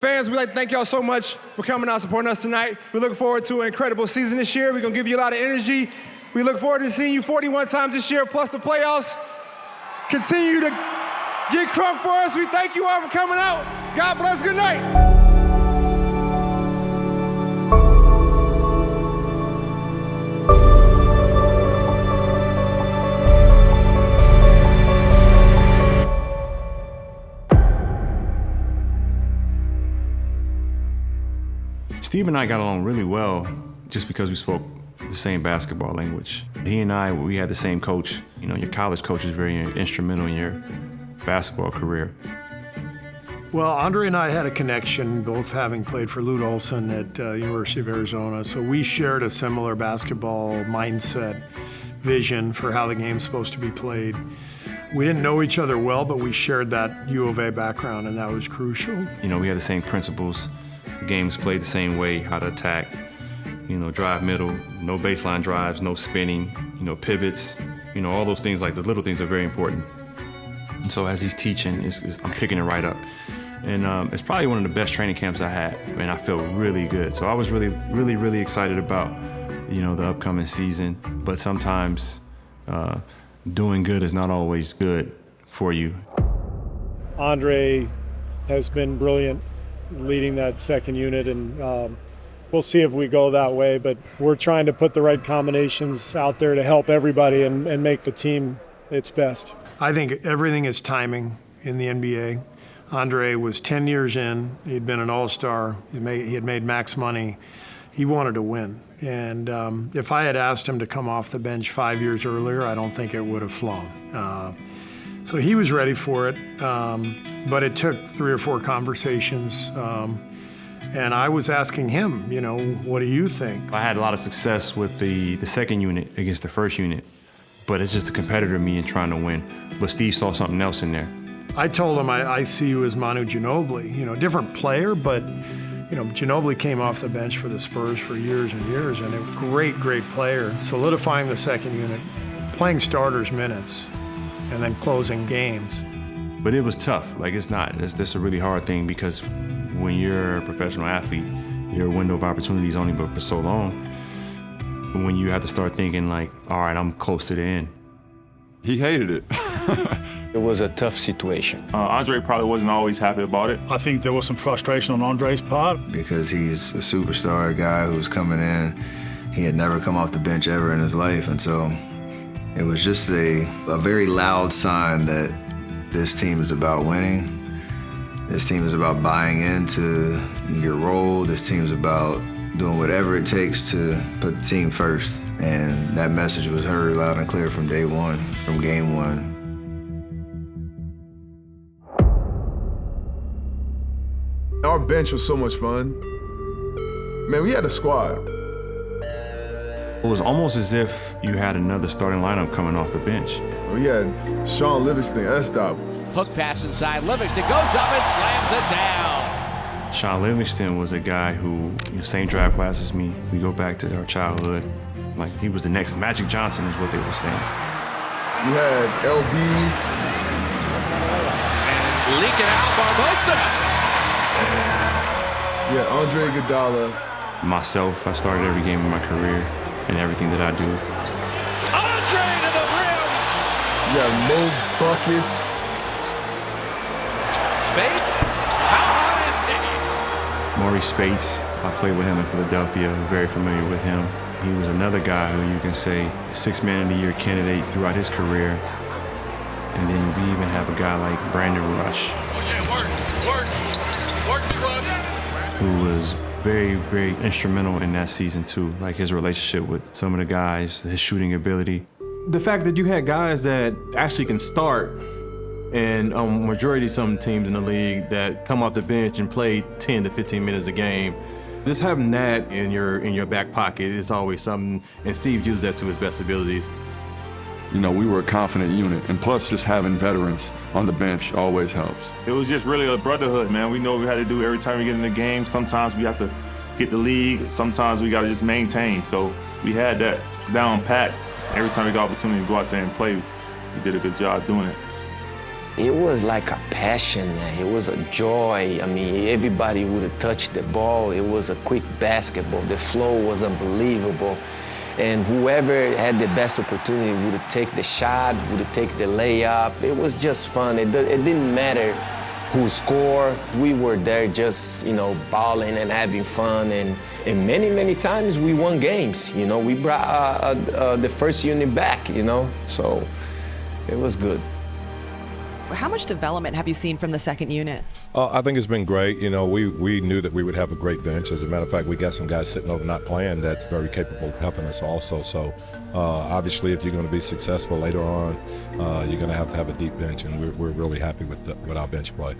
Fans, we'd like to thank y'all so much for coming out supporting us tonight. We look forward to an incredible season this year. We're going to give you a lot of energy. We look forward to seeing you 41 times this year, plus the playoffs. Continue to get crunk for us. We thank you all for coming out. God bless. Good night. Steve and I got along really well just because we spoke the same basketball language. He and I, we had the same coach. You know, your college coach is very instrumental in your basketball career. Well, Andre and I had a connection, both having played for Lute Olson at University of Arizona, so we shared a similar basketball mindset, vision for how the game's supposed to be played. We didn't know each other well, but we shared that U of A background, and that was crucial. You know, we had the same principles. The game's played the same way, how to attack, you know, drive middle, no baseline drives, no spinning, you know, pivots, you know, all those things, like the little things are very important. And so as he's teaching, I'm picking it right up. And it's probably one of the best training camps I had, and I felt really good. So I was really excited about, you know, the upcoming season. But sometimes doing good is not always good for you. Andre has been brilliant leading that second unit, and we'll see if we go that way, but we're trying to put the right combinations out there to help everybody and make the team its best. I think everything is timing in the NBA. Andre was 10 years in, he'd been an all-star, he had made max money, he wanted to win. And if I had asked him to come off the bench 5 years earlier, I don't think it would have flown. So he was ready for it, but it took 3 or 4 conversations. And I was asking him, you know, what do you think? I had a lot of success with the second unit against the first unit, but it's just the competitor in me and trying to win. But Steve saw something else in there. I told him I see you as Manu Ginobili, you know, different player, but you know, Ginobili came off the bench for the Spurs for years and years, and a great player, solidifying the second unit, playing starters minutes, and then closing games. But it was tough. Like, it's just a really hard thing, because when you're a professional athlete, your window of opportunity is only but for so long. When you have to start thinking like, all right, I'm close to the end. He hated it. It was a tough situation. Andre probably wasn't always happy about it. I think there was some frustration on Andre's part. Because he's a superstar, guy who's coming in. He had never come off the bench ever in his life, and so it was just a very loud sign that this team is about winning. This team is about buying into your role. This team is about doing whatever it takes to put the team first. And that message was heard loud and clear from day one, from game one. Our bench was so much fun. Man, we had a squad. It was almost as if you had another starting lineup coming off the bench. We had Sean Livingston, S-Stop. Hook pass inside, Livingston goes up and slams it down. Sean Livingston was a guy who, you know, same draft class as me. We go back to our childhood. Like, he was the next Magic Johnson is what they were saying. We had LB. And leaking out Barbosa. Yeah, Andre Iguodala. Myself, I started every game of my career and everything that I do. Andre to the rim. Yeah, Mo buckets. Spates, how hard is he? Maurice Spates, I played with him in Philadelphia, very familiar with him. He was another guy who you can say 6th Man of the Year candidate throughout his career. And then we even have a guy like Brandon Rush. Okay, work, Rush. Who was very instrumental in that season too. Like, his relationship with some of the guys, his shooting ability. The fact that you had guys that actually can start, and majority of some teams in the league that come off the bench and play 10 to 15 minutes a game, just having that in your back pocket is always something, and Steve used that to his best abilities. You know, we were a confident unit, and plus just having veterans on the bench always helps. It was just really a brotherhood, man. We know what we had to do every time we get in the game. Sometimes we have to get the lead. Sometimes we got to just maintain. So we had that down pat. Every time we got opportunity to go out there and play, we did a good job doing it. It was like a passion, man. It was a joy. I mean, everybody would have touched the ball. It was a quick basketball. The flow was unbelievable. And whoever had the best opportunity would have taken the shot, would have taken the layup. It was just fun. It didn't matter who scored. We were there just, balling and having fun. And many, many times we won games. We brought the first unit back, So it was good. How much development have you seen from the second unit? I think it's been great. We knew that we would have a great bench. As a matter of fact, we got some guys sitting over not playing that's very capable of helping us also. So obviously, if you're going to be successful later on, you're going to have a deep bench, and we're really happy with our bench play.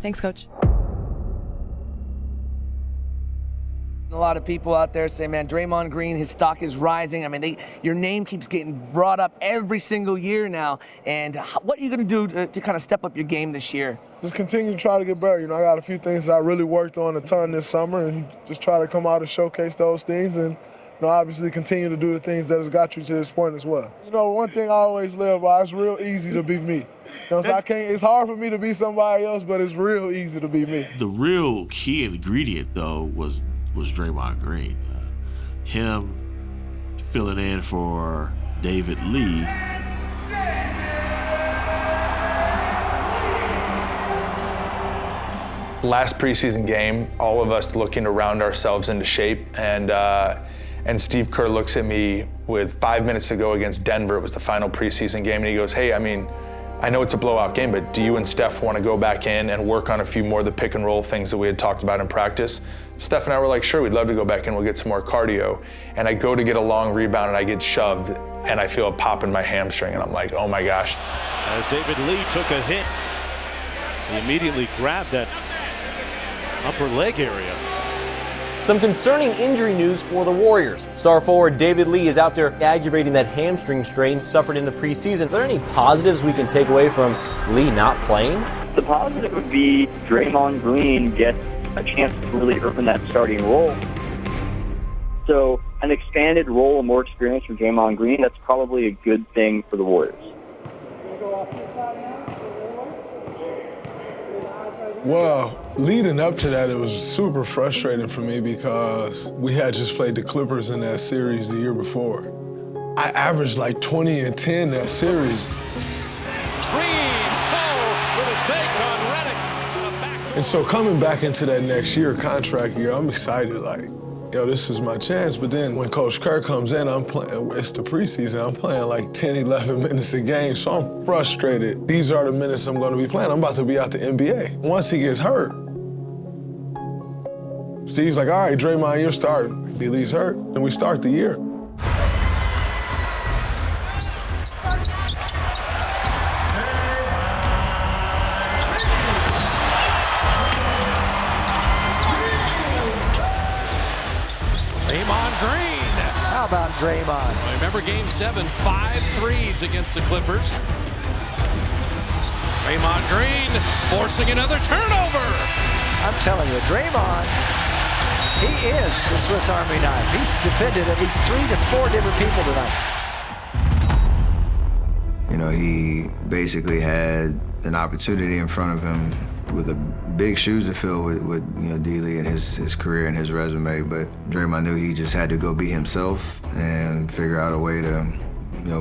Thanks, Coach. A lot of people out there say, man, Draymond Green, his stock is rising. I mean, your name keeps getting brought up every single year now. And what are you going to do to kind of step up your game this year? Just continue to try to get better. I got a few things I really worked on a ton this summer, and just try to come out and showcase those things, and obviously continue to do the things that has got you to this point as well. One thing I always live by, it's real easy to be me. So it's hard for me to be somebody else, but it's real easy to be me. The real key ingredient, though, was Draymond Green. Him filling in for David Lee. Last preseason game, all of us looking to round ourselves into shape, and Steve Kerr looks at me with 5 minutes to go against Denver. It was the final preseason game, and he goes, hey, I know it's a blowout game, but do you and Steph want to go back in and work on a few more of the pick and roll things that we had talked about in practice? Steph and I were like, sure, we'd love to go back in, we'll get some more cardio. And I go to get a long rebound and I get shoved and I feel a pop in my hamstring and I'm like, oh my gosh. As David Lee took a hit, he immediately grabbed that upper leg area. Some concerning injury news for the Warriors. Star forward David Lee is out there aggravating that hamstring strain suffered in the preseason. Are there any positives we can take away from Lee not playing? The positive would be Draymond Green gets a chance to really earn that starting role. So an expanded role and more experience from Draymond Green, that's probably a good thing for the Warriors. Well, leading up to that, it was super frustrating for me because we had just played the Clippers in that series the year before. I averaged like 20 and 10 that series. And so coming back into that next year, contract year, I'm excited, like, this is my chance. But then when Coach Kerr comes in, I'm playing, it's the preseason, I'm playing like 10, 11 minutes a game, so I'm frustrated. These are the minutes I'm gonna be playing. I'm about to be out the NBA. Once he gets hurt, Steve's like, all right, Draymond, you're starting. He leaves hurt, and we start the year. Draymond Green. How about Draymond? Remember Game 7, 5 threes against the Clippers. Draymond Green forcing another turnover. I'm telling you, Draymond, he is the Swiss Army knife. He's defended at least 3 to 4 different people tonight. He basically had an opportunity in front of him with a big shoes to fill with D-Lee and his career and his resume, but Draymond knew he just had to go be himself and figure out a way to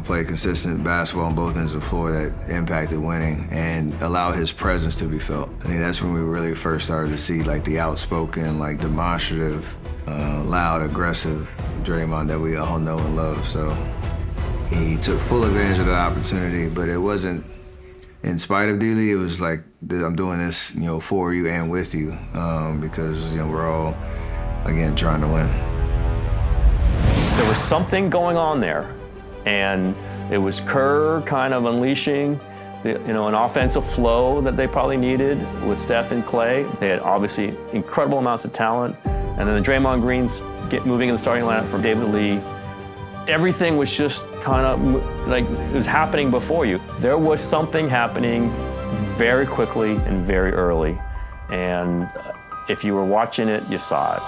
play consistent basketball on both ends of the floor that impacted winning and allow his presence to be felt. I think that's when we really first started to see like the outspoken, like demonstrative, loud, aggressive Draymond that we all know and love. So he took full advantage of that opportunity, but it wasn't in spite of D-Lee. It was like, I'm doing this, for you and with you, because we're all, again, trying to win. There was something going on there, and it was Kerr kind of unleashing, an offensive flow that they probably needed with Steph and Klay. They had obviously incredible amounts of talent, and then the Draymond Greens moving in the starting lineup for David Lee. Everything was just kind of like it was happening before you. There was something happening very quickly and very early, and if you were watching it, you saw it.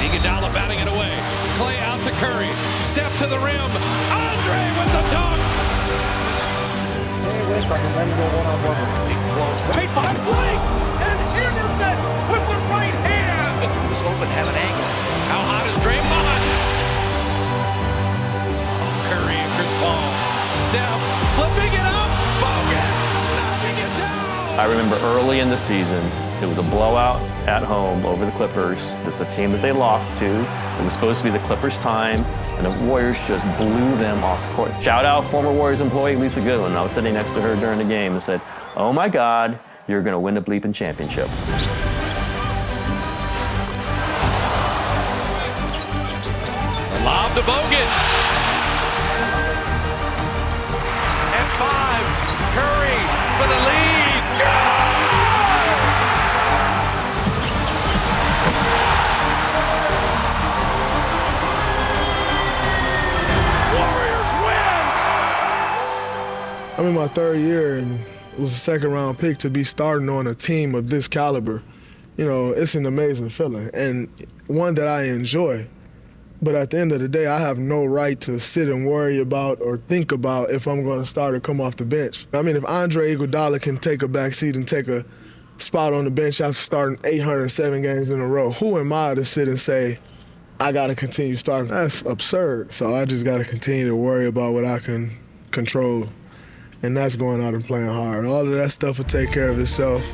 Iguodala batting it away. Klay out to Curry. to the rim. Andre with the dunk. Stay away from him, let him go one-on-one with him. Close right by Blake. And Anderson with the right hand. He was open, have an angle. How hot is Draymond? Curry and Chris Paul. Steph flipping it up. Bogan knocking it down. I remember early in the season, it was a blowout at home over the Clippers. It's a team that they lost to. It was supposed to be the Clippers' time, and the Warriors just blew them off the court. Shout out former Warriors employee Lisa Goodwin. I was sitting next to her during the game and said, "Oh my God, you're going to win the bleeping championship." Lob to Bogan. And 5, Curry for the lead. Warriors win! I'm in my third year, and it was a second-round pick to be starting on a team of this caliber. You know, it's an amazing feeling, and one that I enjoy. But at the end of the day, I have no right to sit and worry about or think about if I'm going to start or come off the bench. I mean, if Andre Iguodala can take a back seat and take a spot on the bench after starting 807 games in a row, who am I to sit and say, I got to continue starting? That's absurd. So I just got to continue to worry about what I can control, and that's going out and playing hard. All of that stuff will take care of itself.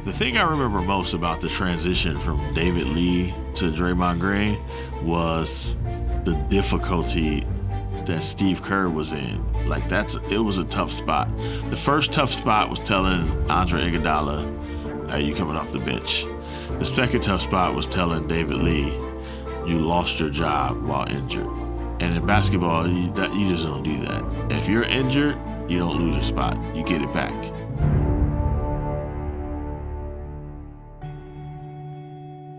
The thing I remember most about the transition from David Lee to Draymond Green was the difficulty that Steve Kerr was in. Like, it was a tough spot. The first tough spot was telling Andre Iguodala, "Hey, you coming off the bench." The second tough spot was telling David Lee, "You lost your job while injured." And in basketball, you just don't do that. If you're injured, you don't lose your spot. You get it back.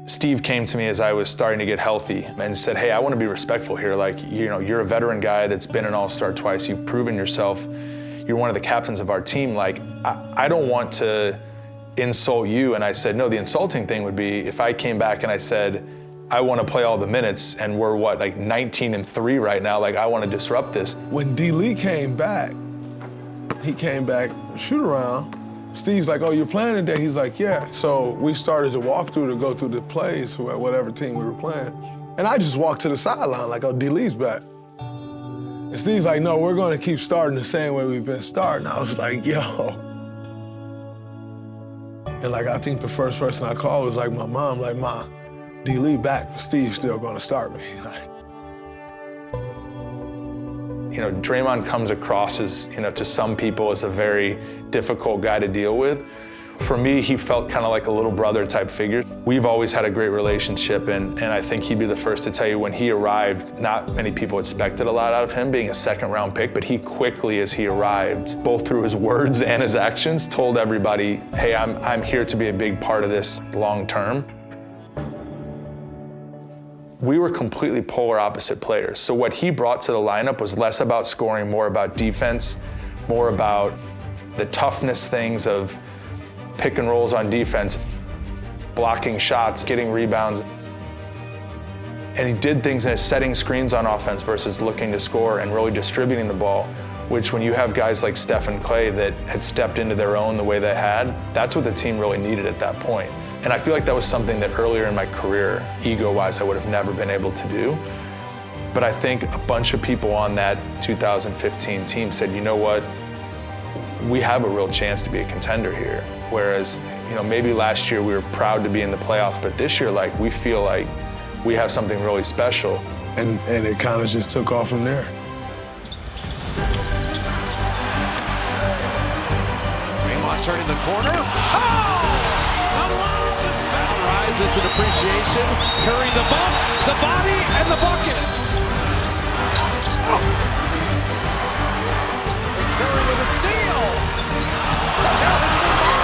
Steve came to me as I was starting to get healthy and said, "Hey, I want to be respectful here. Like, you know, you're a veteran guy that's been an all-star twice. You've proven yourself. You're one of the captains of our team. Like, I don't want to insult you." And I said, "No, the insulting thing would be if I came back and I said, I want to play all the minutes, and we're like 19-3 right now. Like, I want to disrupt this." When D. Lee came back, he came back shoot around. Steve's like, "Oh, you're playing today?" He's like, "Yeah." So we started to walk through to go through the plays for whatever team we were playing. And I just walked to the sideline like, "Oh, D. Lee's back." And Steve's like, "No, we're going to keep starting the same way we've been starting." I was like, "Yo." And like, I think the first person I called was like my mom, like, "Ma, D. Lee back, but Steve's still going to start me." You know, Draymond comes across as, you know, to some people as a very difficult guy to deal with. For me, he felt kind of like a little brother type figure. We've always had a great relationship, and I think he'd be the first to tell you when he arrived, not many people expected a lot out of him being a second-round pick, but he quickly, as he arrived, both through his words and his actions, told everybody, "Hey, I'm here to be a big part of this long-term." We were completely polar opposite players. So what he brought to the lineup was less about scoring, more about defense, more about the toughness things of pick and rolls on defense, blocking shots, getting rebounds. And he did things in setting screens on offense versus looking to score and really distributing the ball, which when you have guys like Steph and Klay that had stepped into their own the way they had, that's what the team really needed at that point. And I feel like that was something that earlier in my career, ego-wise, I would have never been able to do. But I think a bunch of people on that 2015 team said, "You know what? We have a real chance to be a contender here." Whereas, you know, maybe last year we were proud to be in the playoffs, but this year, like, we feel like we have something really special. And it kind of just took off from there. Draymond turning the corner. Oh! Rises in appreciation. Curry the bump, the body, and the bucket. Oh. Curry with a steal.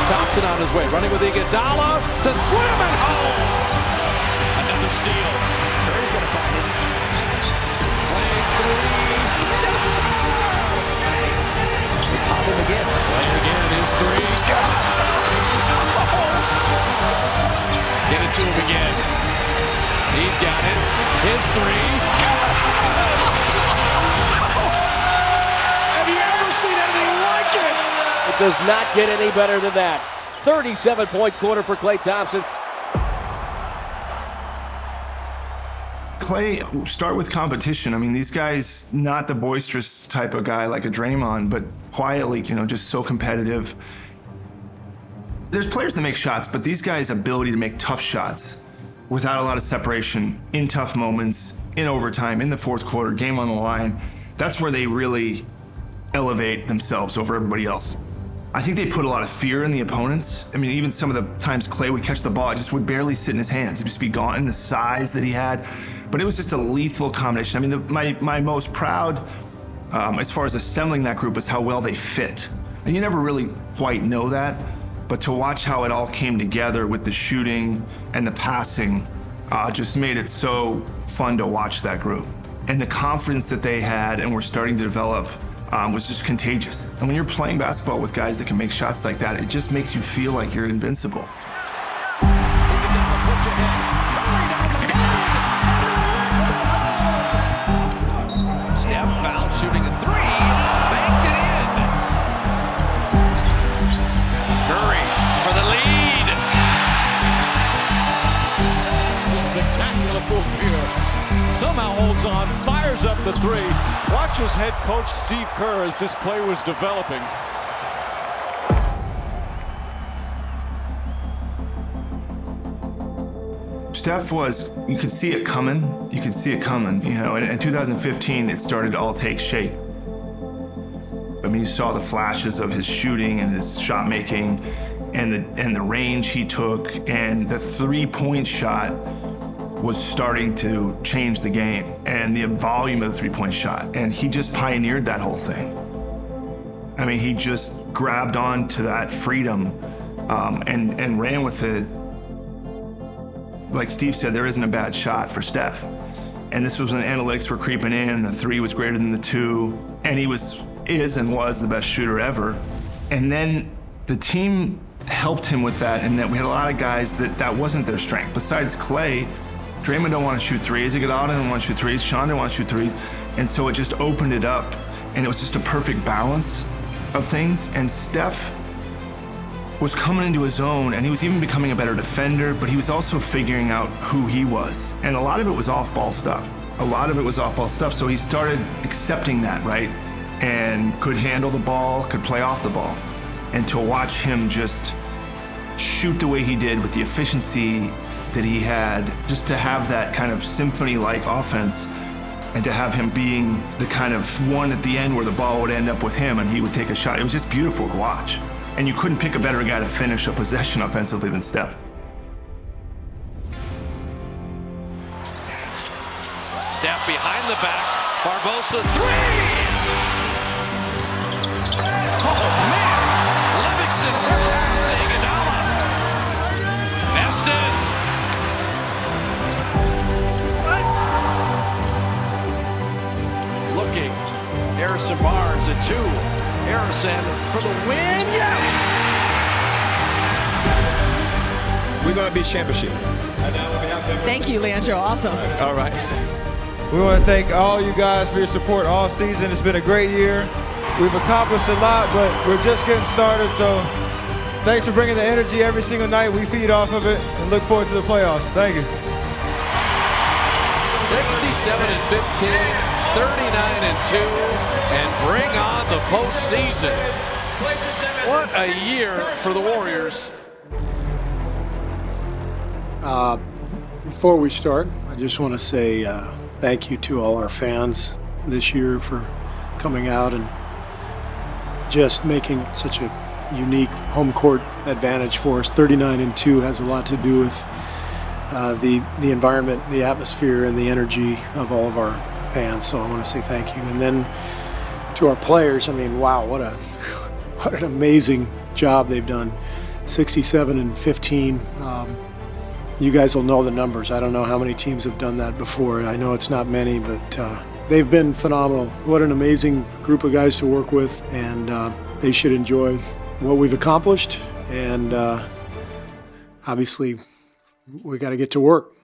Thompson on his way, running with Iguodala to slam it home. Another steal. Curry's going to find it. Playing three. Yes, sir! They pop him again. Playing again, his three. Get it to him again. He's got it. His three. It does not get any better than that. 37-point quarter for Klay Thompson. Klay, start with competition. I mean, these guys, not the boisterous type of guy like a Draymond, but quietly, just so competitive. There's players that make shots, but these guys' ability to make tough shots without a lot of separation, in tough moments, in overtime, in the fourth quarter, game on the line, that's where they really elevate themselves over everybody else. I think they put a lot of fear in the opponents. I mean, even some of the times Klay would catch the ball, it just would barely sit in his hands. It'd just be gone, and the size that he had. But it was just a lethal combination. I mean, my most proud, as far as assembling that group, is how well they fit. And you never really quite know that, but to watch how it all came together with the shooting and the passing just made it so fun to watch that group. And the confidence that they had and were starting to develop was just contagious. And when you're playing basketball with guys that can make shots like that, it just makes you feel like you're invincible. Steph foul, shooting a three, banked it in. Curry for the lead. It's a spectacular move here. Somehow holds on, fires up the three. Watches head coach Steve Kerr as this play was developing. Steph was, you could see it coming. You could see it coming, and in 2015, it started to all take shape. I mean, you saw the flashes of his shooting and his shot making and the range he took, and the three-point shot was starting to change the game, and the volume of the three-point shot, and he just pioneered that whole thing. I mean, he just grabbed on to that freedom and ran with it. Like Steve said, there isn't a bad shot for Steph. And this was when the analytics were creeping in, and the three was greater than the two, and he was the best shooter ever. And then the team helped him with that, and that we had a lot of guys that wasn't their strength. Besides Klay, Draymond don't want to shoot threes, Iguodala didn't want to shoot threes, Sean didn't want to shoot threes, and so it just opened it up, and it was just a perfect balance of things. And Steph was coming into his own, and he was even becoming a better defender, but he was also figuring out who he was. And a lot of it was off-ball stuff. So he started accepting that, right? And could handle the ball, could play off the ball. And to watch him just shoot the way he did with the efficiency that he had, just to have that kind of symphony-like offense, and to have him being the kind of one at the end where the ball would end up with him and he would take a shot, it was just beautiful to watch. And you couldn't pick a better guy to finish a possession offensively than Steph. Steph behind the back. Barbosa three. Oh man! Livingston past Iguodala. Vestas. Looking. Harrison Barnes at two. Harrison for the win, yes! We're going to be championship. Thank you, Leandro. Awesome. All right. We want to thank all you guys for your support all season. It's been a great year. We've accomplished a lot, but we're just getting started. So thanks for bringing the energy every single night. We feed off of it and look forward to the playoffs. Thank you. 67-15. 39-2, and bring on the postseason. What a year for the Warriors. Before we start, I just want to say thank you to all our fans this year for coming out and just making such a unique home court advantage for us. 39-2 has a lot to do with the environment, the atmosphere, and the energy of all of our fans, so I want to say thank you. And then to our players, I mean, wow, what an amazing job they've done. 67-15. You guys will know the numbers. I don't know how many teams have done that before. I know it's not many, but they've been phenomenal. What an amazing group of guys to work with, and they should enjoy what we've accomplished. And obviously, we got to get to work.